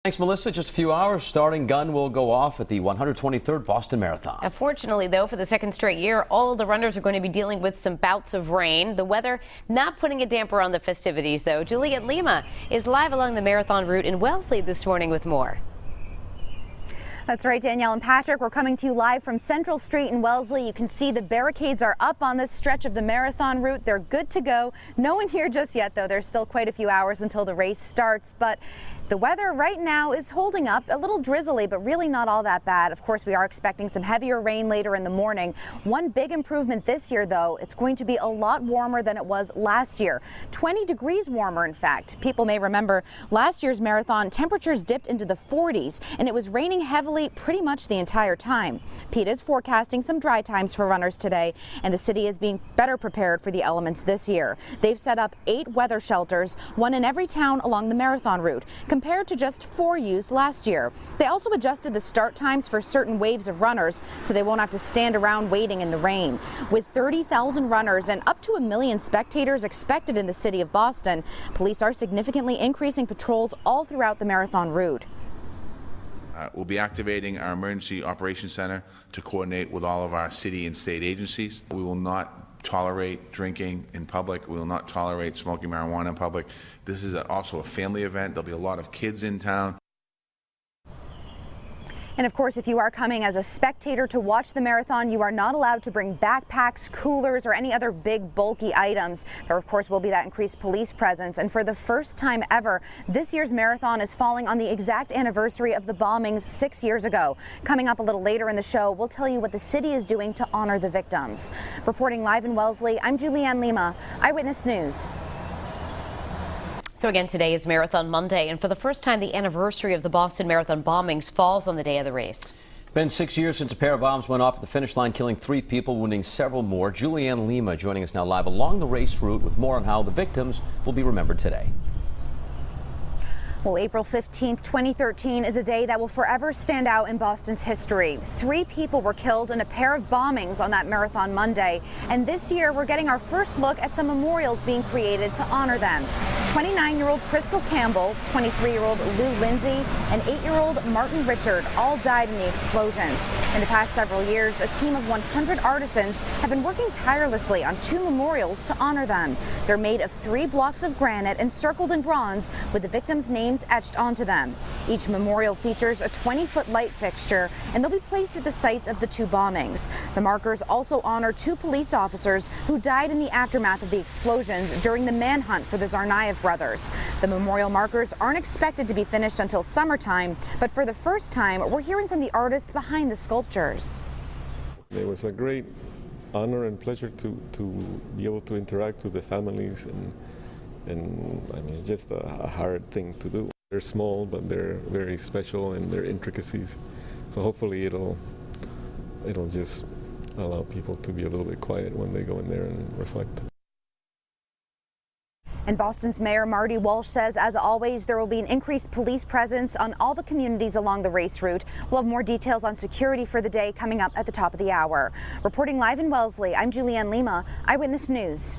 Thanks, Melissa. Just a few hours, starting gun will go off at the 123rd Boston Marathon. Unfortunately, though, for the second straight year, all of the runners are going to be dealing with some bouts of rain. The weather not putting a damper on the festivities, though. Juliette Lima is live along the marathon route in Wellesley this morning with more. That's right, Danielle and Patrick. We're coming to you live from Central Street in Wellesley. You can see the barricades are up on this stretch of the marathon route. They're good to go. No one here just yet, though. There's still quite a few hours until the race starts, but the weather right now is holding up. A little drizzly, but really not all that bad. Of course, we are expecting some heavier rain later in the morning. One big improvement this year, though, it's going to be a lot warmer than it was last year. 20 degrees warmer, in fact. People may remember last year's marathon, temperatures dipped into the 40s, and it was raining heavily pretty much the entire time. PETA is forecasting some dry times for runners today, and the city is being better prepared for the elements this year. They've set up 8 weather shelters, one in every town along the marathon route, compared to just 4 used last year. They also adjusted the start times for certain waves of runners so they won't have to stand around waiting in the rain. With 30,000 runners and up to 1 million spectators expected in the city of Boston, police are significantly increasing patrols all throughout the marathon route. We'll be activating our Emergency Operations Center to coordinate with all of our city and state agencies. We will not tolerate drinking in public. We will not tolerate smoking marijuana in public. This is also a family event. There'll be a lot of kids in town. And of course, if you are coming as a spectator to watch the marathon, you are not allowed to bring backpacks, coolers, or any other big bulky items. There, of course, will be that increased police presence. And for the first time ever, this year's marathon is falling on the exact anniversary of the bombings 6 years ago. Coming up a little later in the show, we'll tell you what the city is doing to honor the victims. Reporting live in Wellesley, I'm Juliette Lima, Eyewitness News. So again, today is Marathon Monday, and for the first time, the anniversary of the Boston Marathon bombings falls on the day of the race. Been 6 years since a pair of bombs went off at the finish line, killing 3 people, wounding several more. Juliette Lima joining us now live along the race route with more on how the victims will be remembered today. Well, April 15th, 2013 is a day that will forever stand out in Boston's history. 3 people were killed in a pair of bombings on that Marathon Monday. And this year, we're getting our first look at some memorials being created to honor them. 29-year-old Crystal Campbell, 23-year-old Lou Lindsay, and 8-year-old Martin Richard all died in the explosions. In the past several years, a team of 100 artisans have been working tirelessly on 2 memorials to honor them. They're made of 3 blocks of granite encircled in bronze with the victims' names etched onto them. Each memorial features a 20-foot light fixture, and they'll be placed at the sites of the 2 bombings. The markers also honor 2 police officers who died in the aftermath of the explosions during the manhunt for the Tsarnaev brothers. The memorial markers aren't expected to be finished until summertime, but for the first time, we're hearing from the artist behind the sculptures. It was a great honor and pleasure to be able to interact with the families, and I mean, it's just a hard thing to do. They're small, but they're very special in their intricacies. So hopefully it'll just allow people to be a little bit quiet when they go in there and reflect. And Boston's Mayor Marty Walsh says, as always, there will be an increased police presence on all the communities along the race route. We'll have more details on security for the day coming up at the top of the hour. Reporting live in Wellesley, I'm Juliette Lima, Eyewitness News.